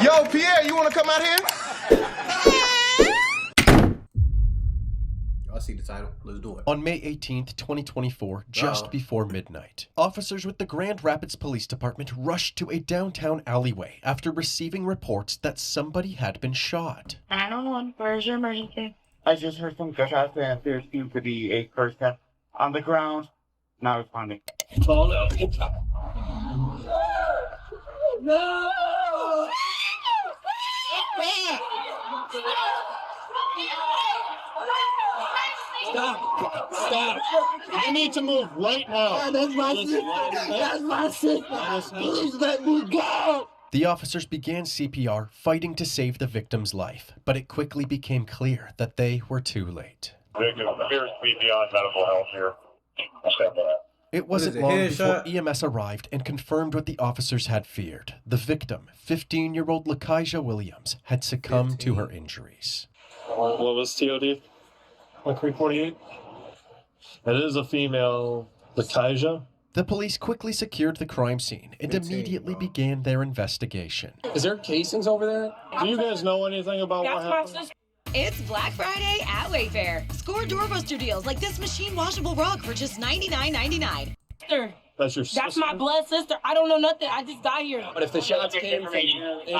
Yo, Pierre, you want to come out here? I see the title. Let's do it. On May 18th, 2024, just before midnight, officers with the Grand Rapids Police Department rushed to a downtown alleyway after receiving reports that somebody had been shot. 911, where's your emergency? I just heard some gunshots and there seems to be a person on the ground. Not responding. Oh no. No! Stop! Stop! You need to move right now. That's my sister! That's my sister! Please let me go! The officers began CPR, fighting to save the victim's life, but it quickly became clear that they were too late. Victim appears to be beyond medical help here. It wasn't long before EMS arrived and confirmed what the officers had feared. The victim, 15-year-old Lakeisha Williams, had succumbed to her injuries. What was TOD? Like 348? It is a female Lakeisha. The police quickly secured the crime scene and immediately began their investigation. Is there casings over there? Do you guys know anything about what happened? It's Black Friday at Wayfair. Score doorbuster deals like this machine washable rug for just $99.99. That's your sister? That's my blood sister. I don't know nothing. I just got here. But if the shots came from in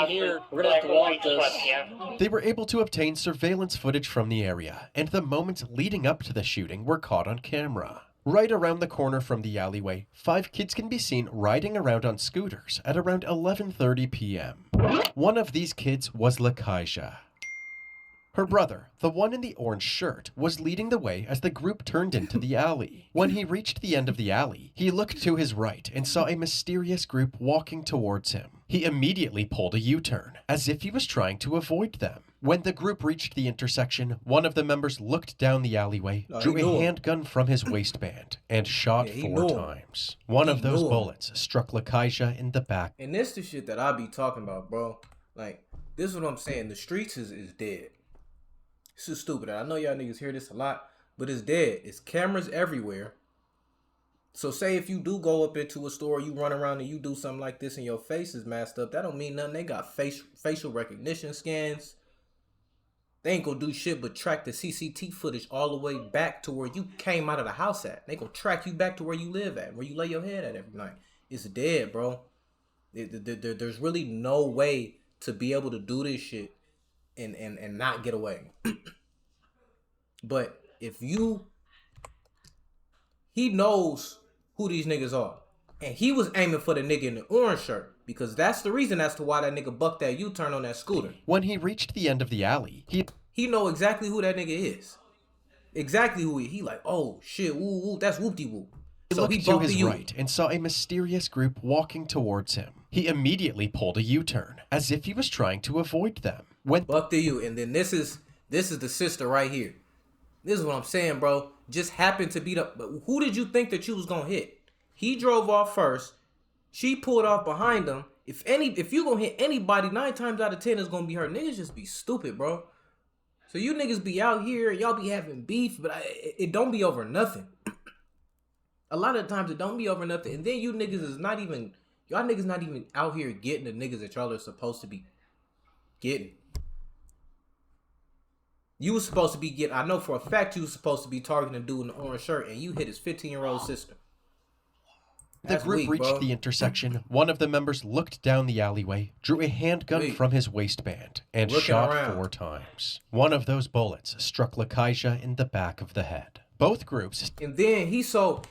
here, we're gonna have to walk this. They were able to obtain surveillance footage from the area, and the moments leading up to the shooting were caught on camera. Right around the corner from the alleyway, 5 kids can be seen riding around on scooters at around 11:30 p.m. One of these kids was Lakeisha. Her brother, the one in the orange shirt, was leading the way as the group turned into the alley. When he reached the end of the alley, he looked to his right and saw a mysterious group walking towards him. He immediately pulled a U-turn, as if he was trying to avoid them. When the group reached the intersection, one of the members looked down the alleyway, drew a handgun from his waistband, and shot 4 times. One of those bullets struck Lakeisha in the back. And this the shit that I be talking about, bro. Like, this is what I'm saying. The streets is dead. This is stupid. I know y'all niggas hear this a lot, but it's dead. It's cameras everywhere. So say if you do go up into a store, you run around and you do something like this and your face is masked up, that don't mean nothing. They got facial recognition scans. They ain't gonna do shit but track the CCTV footage all the way back to where you came out of the house at. They gonna track you back to where you live at, where you lay your head at every night. It's dead, bro. There's really no way to be able to do this shit and not get away. But if he knows who these niggas are. And he was aiming for the nigga in the orange shirt. Because that's the reason as to why that nigga bucked that U-turn on that scooter. When he reached the end of the alley, he know exactly who that nigga is. Exactly who he like, oh shit, woo, that's whoop-de-whoop. He looked to his right and saw a mysterious group walking towards him. He immediately pulled a U-turn, as if he was trying to avoid them. Buck to you, and then this is the sister right here. This is what I'm saying, bro. Just happened to beat up. But who did you think that you was gonna hit? He drove off first. She pulled off behind him. If you gonna hit anybody, 9 times out of 10 is gonna be her. Niggas just be stupid, bro. So you niggas be out here, y'all be having beef, but it don't be over nothing. A lot of times it don't be over nothing, and then you niggas is not even, y'all niggas not even out here getting the niggas that y'all are supposed to be getting. You was supposed to be getting, I know for a fact you was supposed to be targeting a dude in the orange shirt, and you hit his 15-year-old sister. The group reached the intersection. One of the members looked down the alleyway, drew a handgun from his waistband, and shot 4 times. One of those bullets struck Lakeisha in the back of the head. Both groups. And then he's so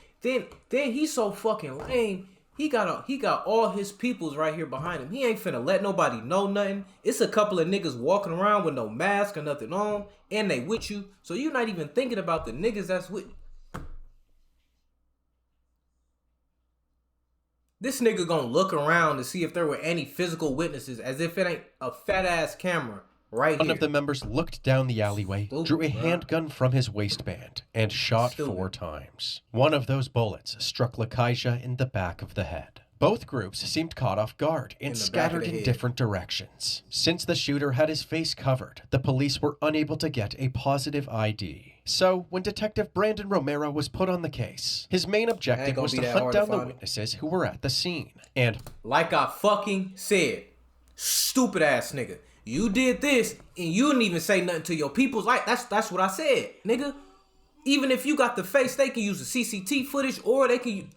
fucking lame. He got all his peoples right here behind him. He ain't finna let nobody know nothing. It's a couple of niggas walking around with no mask or nothing on, and they with you. So you're not even thinking about the niggas that's with you. This nigga gonna look around to see if there were any physical witnesses, as if it ain't a fat ass camera right here. One of the members looked down the alleyway, drew a handgun from his waistband, and shot 4 times. One of those bullets struck Lakeisha in the back of the head. Both groups seemed caught off guard and scattered in different directions. Since the shooter had his face covered, the police were unable to get a positive ID. So, when Detective Brandon Romero was put on the case, his main objective was to hunt down the witnesses who were at the scene. And, like I fucking said, Stupid ass nigga. You did this and you didn't even say nothing to your peoples. Like that's what I said, nigga. Even if you got the face, they can use the CCTV footage or they can.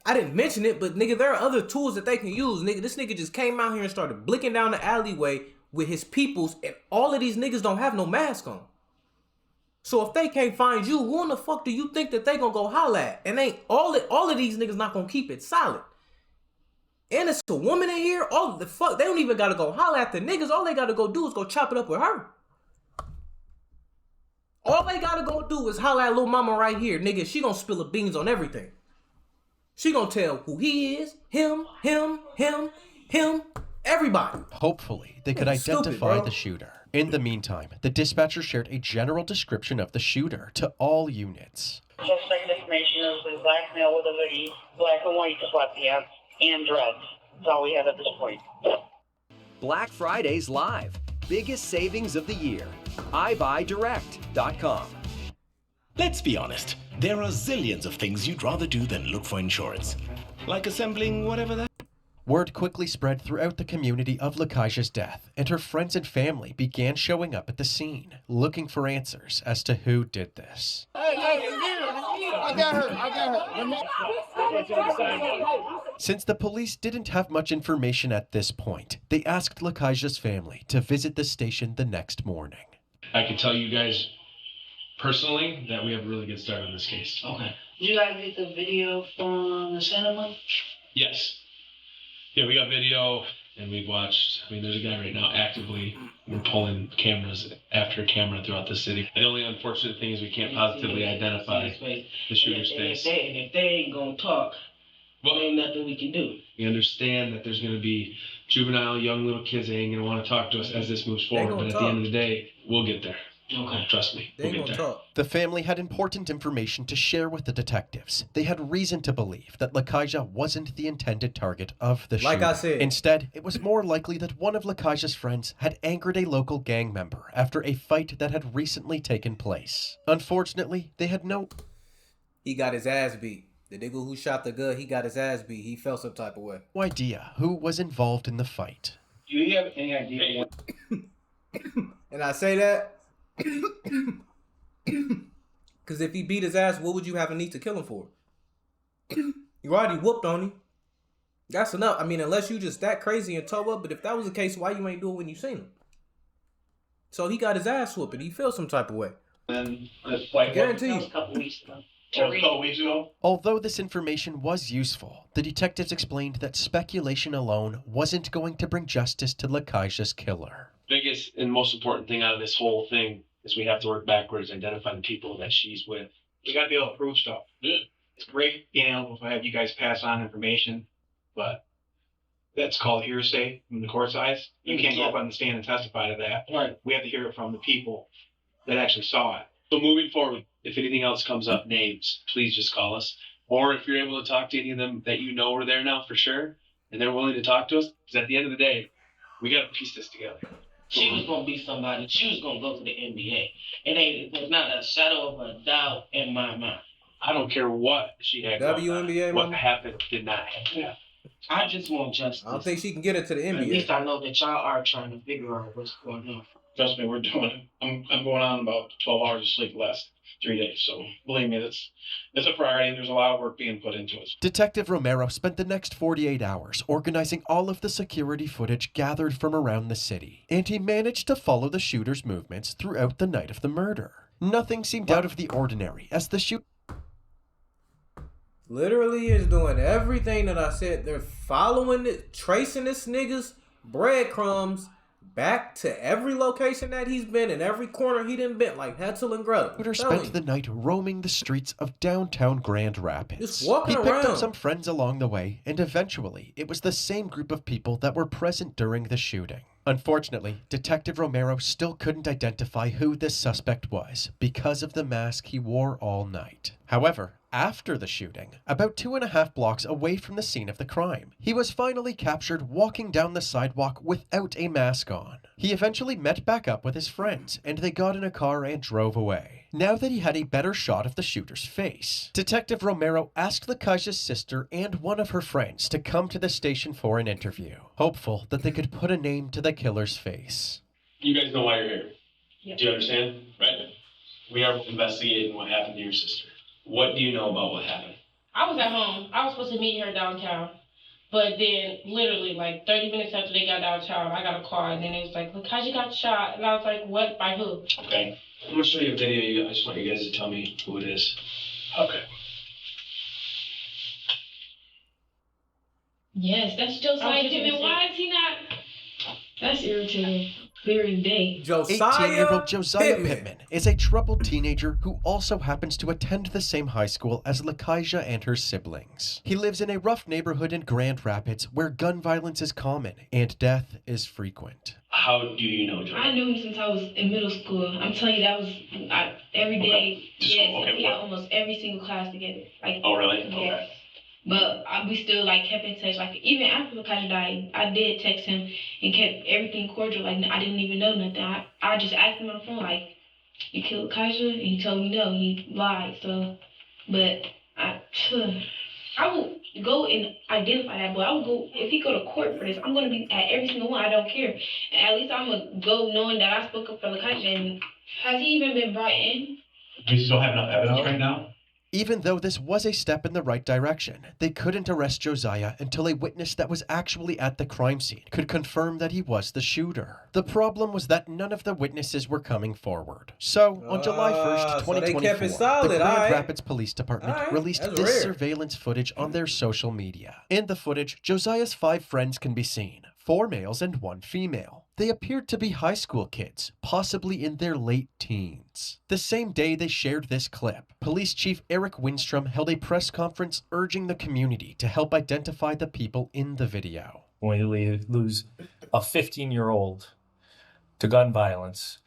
I didn't mention it, but nigga, there are other tools that they can use. Nigga, this nigga just came out here and started blicking down the alleyway with his peoples, and all of these niggas don't have no mask on. So if they can't find you, who in the fuck do you think that they gonna go holla at? And ain't all of these niggas not gonna keep it solid. And it's a woman in here. All the fuck, they don't even gotta go holla at the niggas. All they gotta go do is go chop it up with her. All they gotta go do is holla at little mama right here, nigga. She gonna spill the beans on everything. She gonna tell who he is, him, everybody. Hopefully, they could identify the shooter. In the meantime, the dispatcher shared a general description of the shooter to all units. Suspect information is a black male with a hoodie, black and white sweatpants, and dreads. That's all we have at this point. Black Friday's live. Biggest savings of the year. iBuyDirect.com. Let's be honest, there are zillions of things you'd rather do than look for insurance. Like assembling whatever that... Word quickly spread throughout the community of Lakaija's death, and her friends and family began showing up at the scene, looking for answers as to who did this. I got her. Since the police didn't have much information at this point, they asked Lakaija's family to visit the station the next morning. I can tell you guys personally that we have a really good start on this case. Okay. Did you guys get the video from the cinema? Yes. Yeah, we got video and we've watched. I mean, there's a guy right now actively. We're pulling cameras after camera throughout the city. The only unfortunate thing is we can't positively identify the shooter's face. And if they ain't gonna talk, there ain't nothing we can do. We understand that there's going to be juvenile, young little kids that ain't going to want to talk to us as this moves forward. But at the end of the day, we'll get there. Okay. Trust me, we'll get there. The family had important information to share with the detectives. They had reason to believe that Lakaija wasn't the intended target of the shooter. Like I said. Instead, it was more likely that one of Lakaija's friends had angered a local gang member after a fight that had recently taken place. Unfortunately, they had no... He got his ass beat. The nigga who shot the gun, he got his ass beat. He felt some type of way. No idea who was involved in the fight. Do you have any idea what... And I say that because if he beat his ass, what would you have a need to kill him for? You already whooped on him. That's enough. I mean, unless you just that crazy and toe up, but if that was the case, why you ain't do it when you seen him? So he got his ass whooped. He felt some type of way. And I guarantee you. a couple weeks ago. Although this information was useful, the detectives explained that speculation alone wasn't going to bring justice to Lakaija's killer. Biggest and most important thing out of this whole thing is we have to work backwards, identify the people that she's with. We got to be able to prove stuff. Yeah. It's great being able to have you guys pass on information, but that's called hearsay from the court's eyes. You can't go up on the stand and testify to that. Right. We have to hear it from the people that actually saw it. So moving forward, if anything else comes up, names, please just call us. Or if you're able to talk to any of them that you know are there now for sure, and they're willing to talk to us, because at the end of the day, we got to piece this together. She was going to be somebody. She was going to go to the NBA. It was not a shadow of a doubt in my mind. I don't care what she had WNBA, what happened did not happen. Yeah. I just want justice. I don't think she can get it to the NBA. At least I know that y'all are trying to figure out what's going on. Trust me, we're doing it. I'm going on about 12 hours of sleep the last 3 days. So believe me, it's a priority. There's a lot of work being put into it. Detective Romero spent the next 48 hours organizing all of the security footage gathered from around the city, and he managed to follow the shooter's movements throughout the night of the murder. Nothing seemed out of the ordinary as the shooter literally is doing everything that I said. They're following it, tracing this nigga's breadcrumbs back to every location that he's been in, every corner he done been, like Hansel and Gretel. shooter spent the night roaming the streets of downtown Grand Rapids. Just walking he picked around. up some friends along the way, and eventually it was the same group of people that were present during the shooting. Unfortunately, Detective Romero still couldn't identify who this suspect was because of the mask he wore all night. However, after the shooting, about 2.5 blocks away from the scene of the crime, he was finally captured walking down the sidewalk without a mask on. He eventually met back up with his friends, and they got in a car and drove away. now that he had a better shot of the shooter's face. Detective Romero asked Lakaija's sister and one of her friends to come to the station for an interview, hopeful that they could put a name to the killer's face. You guys know why you're here. Yep. Do you understand? Right? We are investigating what happened to your sister. What do you know about what happened? I was at home. I was supposed to meet her downtown. But then, literally, like 30 minutes after they got downtown, I got a call, and then it was like, Lakaija got shot. And I was like, what? By who? Okay. I'm going to show you a video. I just want you guys to tell me who it is. Okay. Yes, that's Josiah Pittman. Why is he not? That's irritating. Clear as day. 18-year-old Josiah Pittman is a troubled teenager who also happens to attend the same high school as Lakaija and her siblings. He lives in a rough neighborhood in Grand Rapids where gun violence is common and death is frequent. How do you know Josiah? I knew him since I was in middle school. I'm telling you, that was every day. Yes, okay, we had almost every single class together. Like, oh, really? Yes. Okay. But we still like kept in touch. Like even after Lakaija died, I did text him and kept everything cordial. Like I didn't even know nothing. I just asked him on the phone, like, "You killed Lakaija?" And he told me no. He lied. So, but I will go and identify that boy. I will go if he go to court for this. I'm gonna be at every single one. I don't care. And at least I'm gonna go knowing that I spoke up for Lakaija. And has he even been brought in? We still have enough evidence right now. Even though this was a step in the right direction, they couldn't arrest Josiah until a witness that was actually at the crime scene could confirm that he was the shooter. The problem was that none of the witnesses were coming forward. So, on July 1st, 2024, the Grand Rapids Police Department released this surveillance footage on their social media. In the footage, Josiah's 5 friends can be seen, 4 males and 1 female. They appeared to be high school kids, possibly in their late teens. The same day they shared this clip, Police Chief Eric Winstrom held a press conference urging the community to help identify the people in the video. When we lose a 15-year-old to gun violence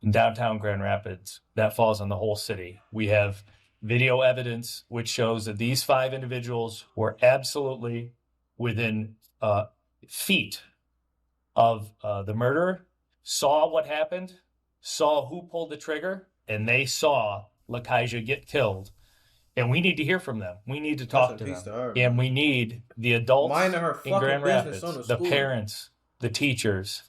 in downtown Grand Rapids, that falls on the whole city. We have video evidence which shows that these 5 individuals were absolutely within feet of the murderer, saw what happened, saw who pulled the trigger, and they saw Lakaija get killed. And we need to hear from them. We need to talk to them. And we need the adults in Grand Rapids, the parents, the teachers,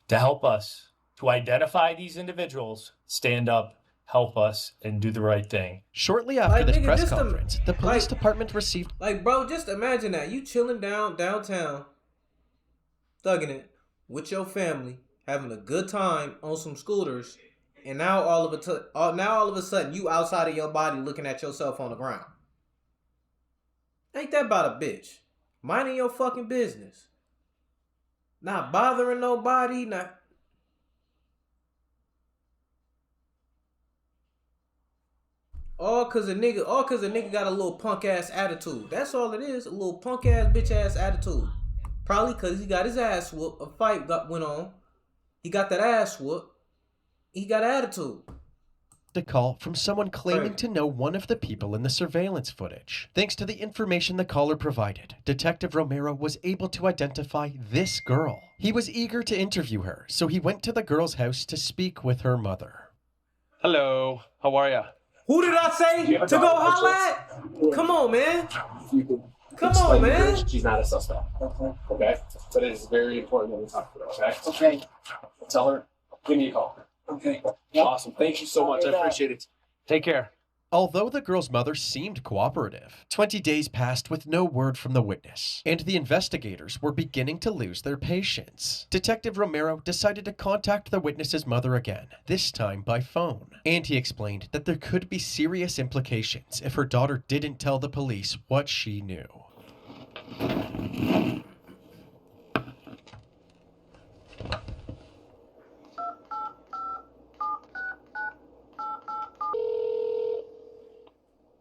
to help us to identify these individuals, stand up, help us, and do the right thing. Shortly after this press conference, the police department received... Like, bro, just imagine that. You chilling downtown, thugging it with your family, having a good time on some scooters, and now all of a sudden you outside of your body looking at yourself on the ground. Ain't that about a bitch? Minding your fucking business. Not bothering nobody, not... All cause a nigga got a little punk ass attitude. That's all it is. A little punk ass bitch ass attitude. Probably cause he got his ass whooped. A fight went on. He got that ass whooped. He got attitude. A call from someone claiming to know one of the people in the surveillance footage. Thanks to the information the caller provided, Detective Romero was able to identify this girl. He was eager to interview her, so he went to the girl's house to speak with her mother. Hello, how are ya? Who did I say to go holla at? Come on, man. Come on, man. She's not a suspect. Okay? But it is very important that we talk to her, okay? Okay. Tell her, give me a call. Okay. Awesome. Thank you so much. I appreciate it. Take care. Although the girl's mother seemed cooperative, 20 days passed with no word from the witness, and the investigators were beginning to lose their patience. Detective Romero decided to contact the witness's mother again, this time by phone, and he explained that there could be serious implications if her daughter didn't tell the police what she knew.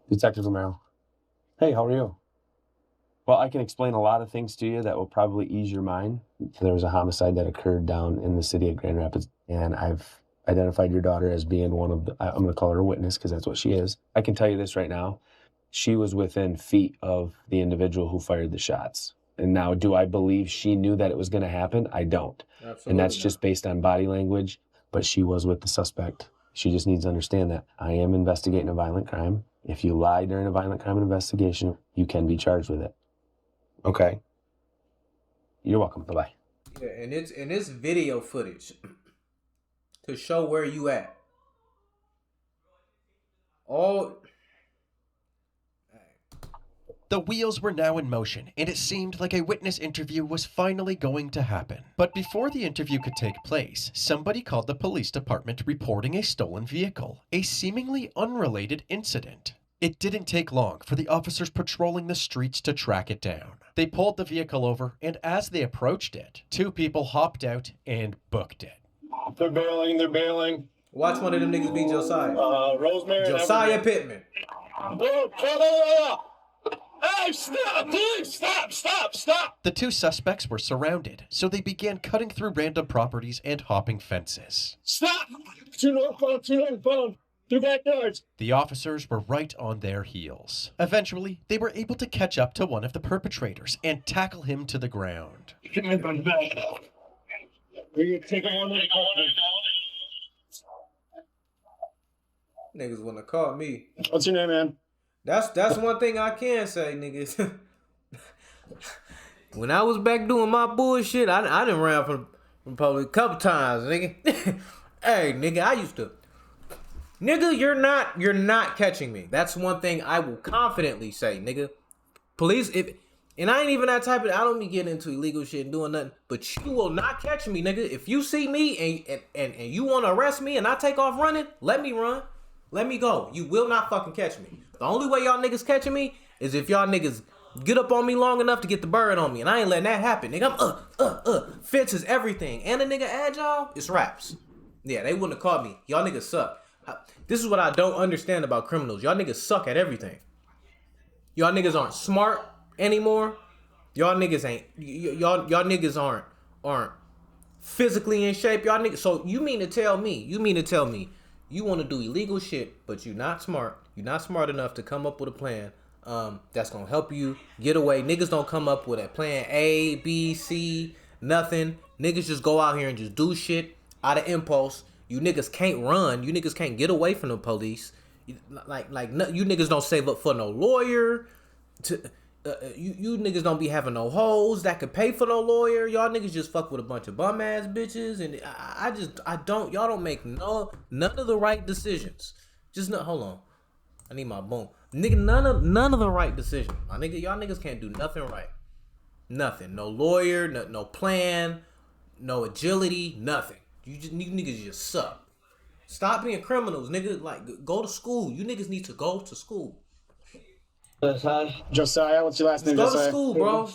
Detective Romero. Hey, how are you? Well, I can explain a lot of things to you that will probably ease your mind. There was a homicide that occurred down in the city of Grand Rapids, and I've identified your daughter as being one of the, I'm going to call her a witness because that's what she is. I can tell you this right now. She was within feet of the individual who fired the shots. And now, do I believe she knew that it was going to happen? I don't. Absolutely. And that's just based on body language, but she was with the suspect She just needs to understand that I am investigating a violent crime. If you lie during a violent crime investigation, you can be charged with it. Okay. You're welcome. Bye-bye. Yeah, and it's video footage to show where you at. All The wheels were now in motion, and it seemed like a witness interview was finally going to happen. But before the interview could take place, somebody called the police department reporting a stolen vehicle, a seemingly unrelated incident. It didn't take long for the officers patrolling the streets to track it down. They pulled the vehicle over, and as they approached it, two people hopped out and booked it. They're bailing. Watch one of them niggas be Josiah. Rosemary. Josiah Pittman. Hey, stop! Please, stop! The two suspects were surrounded, so they began cutting through random properties and hopping fences. Stop! Two northbound. Two backyards. The officers were right on their heels. Eventually, they were able to catch up to one of the perpetrators and tackle him to the ground. We're gonna take on the Niggas wanna call me. What's your name, man? That's one thing I can say, niggas. When I was back doing my bullshit, I done ran from public a couple times, nigga. Hey, nigga, I used to. Nigga, you're not catching me. That's one thing I will confidently say, nigga. Police, and I ain't even that type of, I don't be getting into illegal shit and doing nothing, but you will not catch me, nigga. If you see me and you want to arrest me and I take off running, let me run. Let me go. You will not fucking catch me. The only way y'all niggas catching me is if y'all niggas get up on me long enough to get the bird on me, and I ain't letting that happen, nigga. I'm fits is everything, and a nigga agile, it's raps. Yeah, they wouldn't have caught me. Y'all niggas suck. This is what I don't understand about criminals. Y'all niggas suck at everything. Y'all niggas aren't smart anymore. Y'all niggas ain't. Y'all niggas aren't physically in shape. Y'all niggas. So you mean to tell me you want to do illegal shit, but you're not smart. You're not smart enough to come up with a plan that's gonna help you get away. Niggas don't come up with a plan A, B, C, nothing. Niggas just go out here and just do shit out of impulse. You niggas can't run. You niggas can't get away from the police. You niggas don't save up for no lawyer. You niggas don't be having no hoes that could pay for no lawyer. Y'all niggas just fuck with a bunch of bum ass bitches, and y'all don't make none of the right decisions. Hold on, I need my boom, nigga. None of the right decisions, my nigga. Y'all niggas can't do nothing right. Nothing. No lawyer. No plan. No agility. Nothing. You niggas just suck. Stop being criminals, nigga. Like, go to school. You niggas need to go to school. Josiah, what's your last name? Go Josiah? to school, bro.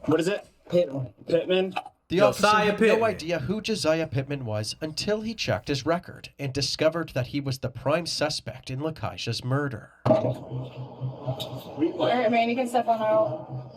What is it? Pittman. The officer had no idea who Josiah Pittman was until he checked his record and discovered that he was the prime suspect in Lakeisha's murder. Alright, man, you can step on out.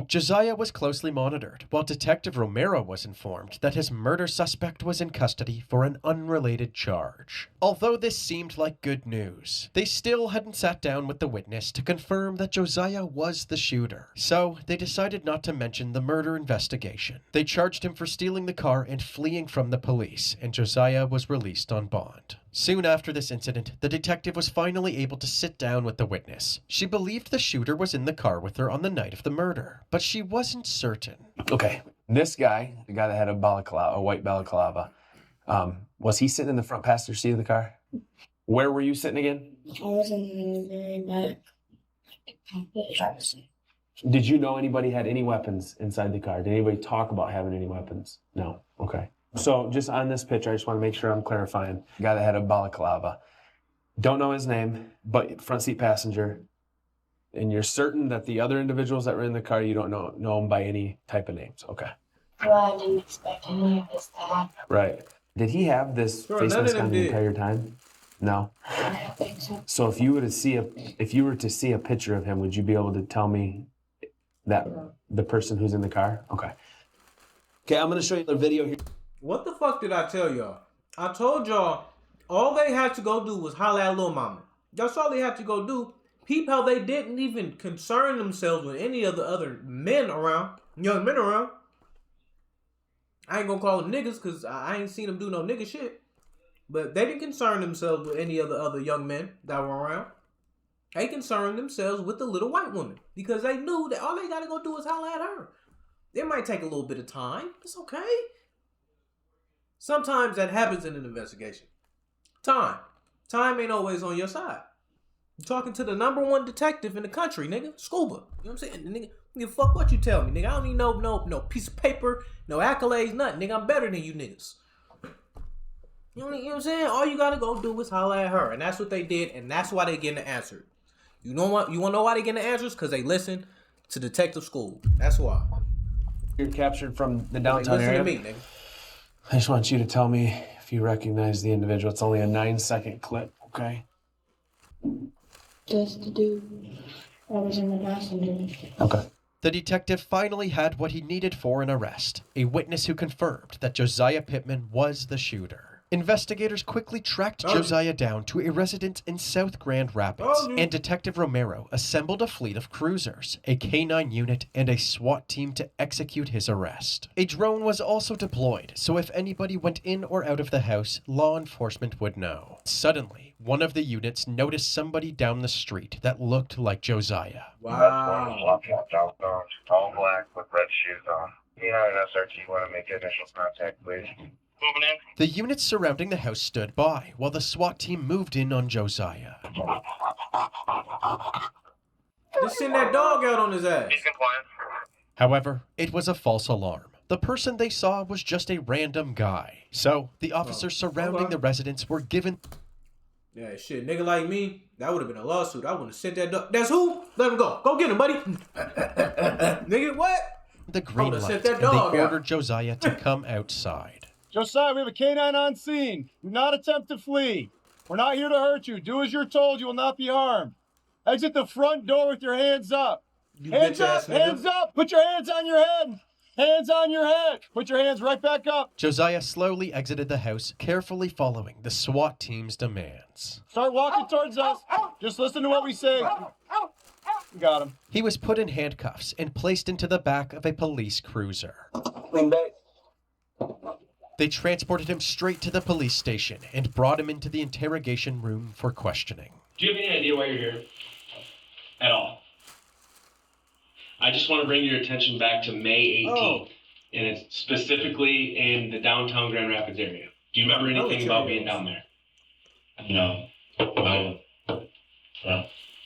Josiah was closely monitored, while Detective Romero was informed that his murder suspect was in custody for an unrelated charge. Although this seemed like good news, they still hadn't sat down with the witness to confirm that Josiah was the shooter, so they decided not to mention the murder investigation. They charged him for stealing the car and fleeing from the police, and Josiah was released on bond. Soon after this incident, the detective was finally able to sit down with the witness. She believed the shooter was in the car with her on the night of the murder, but she wasn't certain. Okay, this guy, the guy that had a white balaclava, was he sitting in the front passenger seat of the car? Where were you sitting again? I was in the driver's seat. Did you know anybody had any weapons inside the car? Did anybody talk about having any weapons? No. Okay. So just on this picture, I just want to make sure I'm clarifying. The guy that had a balaclava. Don't know his name, but front seat passenger. And you're certain that the other individuals that were in the car, you don't know them by any type of names. Okay. Well, I didn't expect any of this to happen. Right. Did he have this face mask on the entire time? No. I don't think so. So if you were to see a picture of him, would you be able to tell me that the person who's in the car? Okay. Okay, I'm gonna show you the video here. What the fuck did I tell y'all? I told y'all all they had to go do was holler at Lil Mama. That's all they had to go do. Peep how they didn't even concern themselves with any of the other men around, young men around. I ain't gonna call them niggas because I ain't seen them do no nigga shit. But they didn't concern themselves with any of the other young men that were around. They concerned themselves with the little white woman because they knew that all they gotta go do is holler at her. It might take a little bit of time. It's okay. Sometimes that happens in an investigation. Time ain't always on your side. You're talking to the #1 detective in the country, nigga. Scuba. You know what I'm saying? Nigga, give a fuck what you tell me, nigga. I don't need no piece of paper, no accolades, nothing. Nigga, I'm better than you niggas. You know what I'm saying? All you gotta go do is holler at her. And that's what they did, and that's why they getting the answer. You know what? You wanna know why they getting the answers? Because they listen to detective school. That's why. You're captured from the downtown listen area. to me, nigga. I just want you to tell me if you recognize the individual. It's only a 9-second clip, okay? Just the dude. I was in the passenger. Okay. The detective finally had what he needed for an arrest, a witness who confirmed that Josiah Pittman was the shooter. Investigators quickly tracked Josiah down to a residence in South Grand Rapids, and Detective Romero assembled a fleet of cruisers, a K-9 unit, and a SWAT team to execute his arrest. A drone was also deployed, so if anybody went in or out of the house, law enforcement would know. Suddenly, one of the units noticed somebody down the street that looked like Josiah. Wow. All black with red shoes on. SRT, want to make initial contact, please. Moving in. The units surrounding the house stood by, while the SWAT team moved in on Josiah. Just send that dog out on his ass. He's compliant. However, it was a false alarm. The person they saw was just a random guy. So, the officers surrounding the residence were given... Yeah, shit, nigga like me, that would have been a lawsuit. I wouldn't have sent that dog. That's who? Let him go. Go get him, buddy. Nigga, what? The green light, sent that and dog they out. ordered Josiah to come outside. Josiah, we have a K-9 on scene. Do not attempt to flee. We're not here to hurt you. Do as you're told. You will not be harmed. Exit the front door with your hands up. Hands up! Hands up! Put your hands on your head! Hands on your head! Put your hands right back up. Josiah slowly exited the house, carefully following the SWAT team's demands. Start walking towards us. Just listen to what we say. Got him. He was put in handcuffs and placed into the back of a police cruiser. Lean back. They transported him straight to the police station and brought him into the interrogation room for questioning. Do you have any idea why you're here? At all? I just want to bring your attention back to May 18th, and it's specifically in the downtown Grand Rapids area. Do you remember anything about being down there? No. No.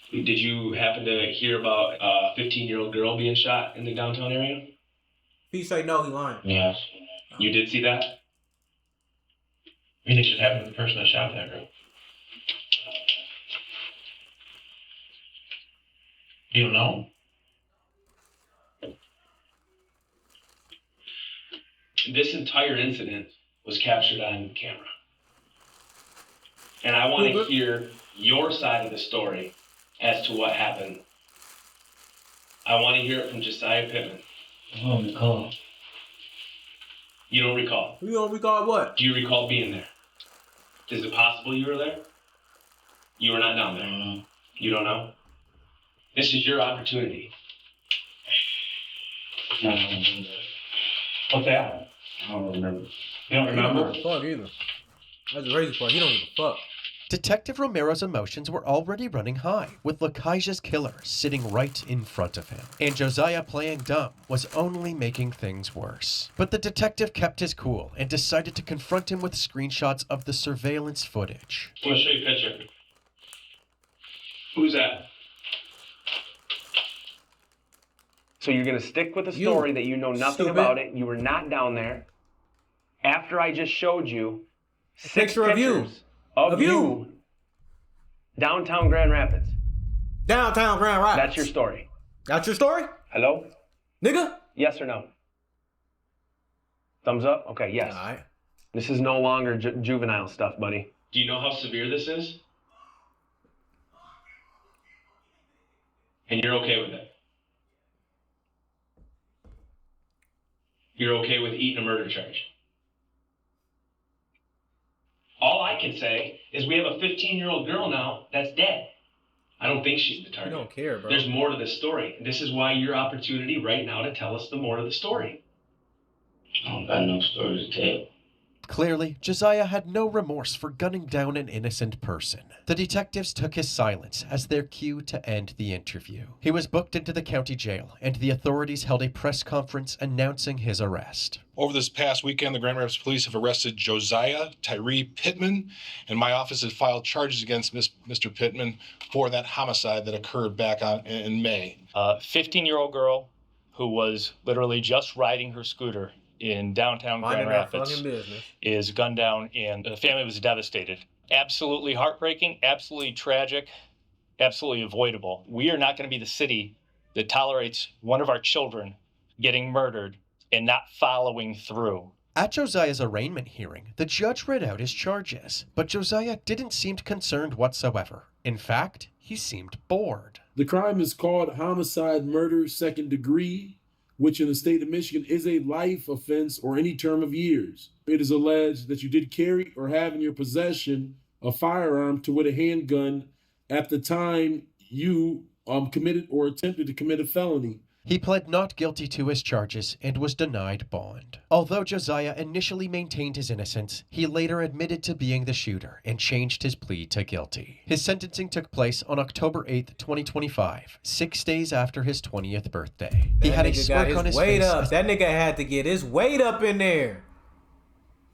Did you happen to hear about a 15-year-old girl being shot in the downtown area? He say no, he lying. Yes. You did see that? I think it should happen to the person that shot that girl. You don't know? This entire incident was captured on camera. And I want to hear your side of the story as to what happened. I want to hear it from Josiah Pittman. Oh, recall. You don't recall? You don't recall what? Do you recall being there? Is it possible you were there? You were not down there. You don't know? This is your opportunity. No. What's that? I don't remember. You don't remember? He don't give a fuck either. That's the crazy part. He don't give a fuck. Detective Romero's emotions were already running high, with Lakaija's killer sitting right in front of him. And Josiah playing dumb was only making things worse. But the detective kept his cool and decided to confront him with screenshots of the surveillance footage. I'm going to show you a picture. Who's that? So you're going to stick with the story that you know nothing about it. You were not down there. After I just showed you six picture of you. pictures of you. Downtown Grand Rapids. Downtown Grand Rapids. That's your story. That's your story? Hello? Nigga? Yes or no? Thumbs up? Okay, yes. All right. This is no longer juvenile stuff, buddy. Do you know how severe this is? And you're okay with it? You're okay with eating a murder charge? All I can say is we have a 15-year-old girl now that's dead. I don't think she's the target. You don't care, bro. There's more to this story. This is why your opportunity right now to tell us the more of the story. I don't got no story to tell. Clearly, Josiah had no remorse for gunning down an innocent person. The detectives took his silence as their cue to end the interview. He was booked into the county jail, and the authorities held a press conference announcing his arrest. Over this past weekend, the Grand Rapids Police have arrested Josiah Tyree Pittman, and my office has filed charges against Mr. Pittman for that homicide that occurred back in May. A 15-year-old girl who was literally just riding her scooter in downtown Grand Rapids is gunned down, and the family was devastated. Absolutely heartbreaking, absolutely tragic, absolutely avoidable. We are not going to be the city that tolerates one of our children getting murdered and not following through. At Josiah's arraignment hearing, the judge read out his charges, but Josiah didn't seem concerned whatsoever. In fact, he seemed bored. The crime is called homicide, murder, second degree, which in the state of Michigan is a life offense or any term of years. It is alleged that you did carry or have in your possession a firearm to with a handgun at the time you committed or attempted to commit a felony. He pled not guilty to his charges and was denied bond. Although Josiah initially maintained his innocence, he later admitted to being the shooter and changed his plea to guilty. His sentencing took place on October 8th, 2025, 6 days after his 20th birthday. He had a smirk on his face. That nigga had to get his weight up in there.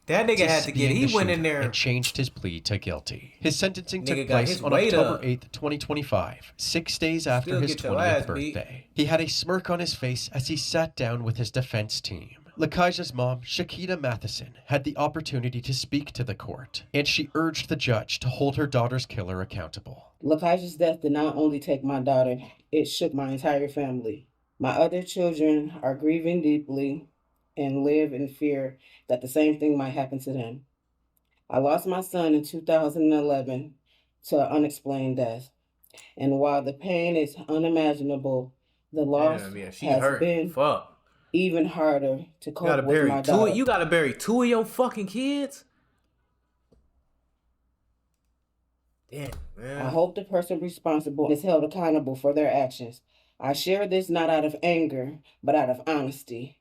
That nigga had to get, he went in there and changed his plea to guilty. His sentencing took place on October 8th, 2025, 6 days after his 20th birthday. He had a smirk on his face as he sat down with his defense team. Lakaija's mom, Shakita Matheson, had the opportunity to speak to the court, and she urged the judge to hold her daughter's killer accountable. Lakaija's death did not only take my daughter, it shook my entire family. My other children are grieving deeply and live in fear that the same thing might happen to them. I lost my son in 2011 to an unexplained death. And while the pain is unimaginable, the loss has been even harder to cope with my daughter. You gotta bury 2 of your fucking kids? Damn, man. I hope the person responsible is held accountable for their actions. I share this not out of anger, but out of honesty,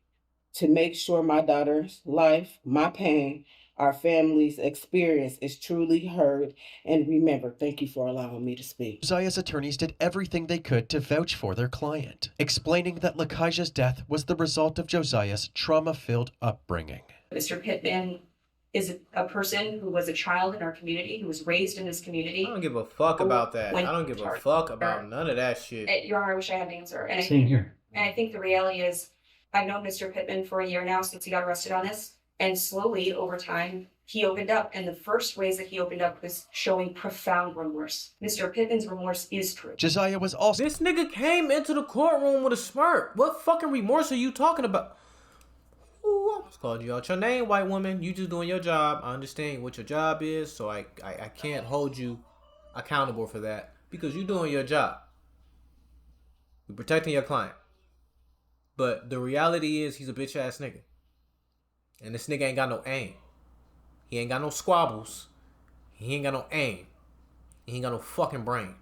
to make sure my daughter's life, my pain, our family's experience is truly heard and remembered. Thank you for allowing me to speak. Josiah's attorneys did everything they could to vouch for their client, explaining that Lakaija's death was the result of Josiah's trauma-filled upbringing. Mr. Pittman is a person who was a child in our community, who was raised in this community. I don't give a fuck about that. I don't give a fuck about none of that shit. Your Honor, I wish I had an answer. And Same here. And I think the reality is, I've known Mr. Pittman for a year now since he got arrested on this. And slowly, over time, he opened up. And the first ways that he opened up was showing profound remorse. Mr. Pittman's remorse is true. Josiah was also... This nigga came into the courtroom with a smirk. What fucking remorse are you talking about? Ooh, I almost called you out your name, white woman. You just doing your job. I understand what your job is, so I can't hold you accountable for that. Because you doing your job. You're protecting your client. But the reality is he's a bitch ass nigga. And this nigga ain't got no aim. He ain't got no squabbles. He ain't got no aim. He ain't got no fucking brain.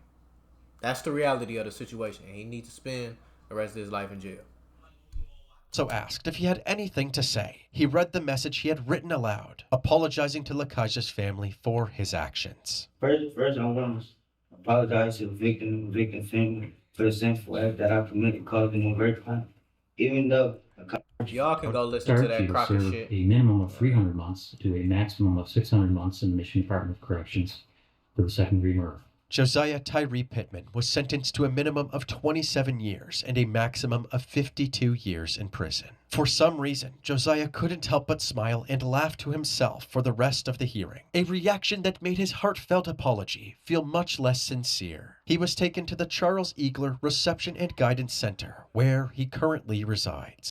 That's the reality of the situation. And he needs to spend the rest of his life in jail. So asked if he had anything to say. He read the message he had written aloud, apologizing to Lakaija's family for his actions. First, I want to apologize to the victim family for the sinful act that I committed, causing them great crime. Even though y'all can go listen to that Crocker shit. A minimum of 300 months to a maximum of 600 months in the Michigan Department of Corrections for the second-degree murder. Josiah Tyree Pittman was sentenced to a minimum of 27 years and a maximum of 52 years in prison. For some reason, Josiah couldn't help but smile and laugh to himself for the rest of the hearing, a reaction that made his heartfelt apology feel much less sincere. He was taken to the Charles Eagler Reception and Guidance Center, where he currently resides.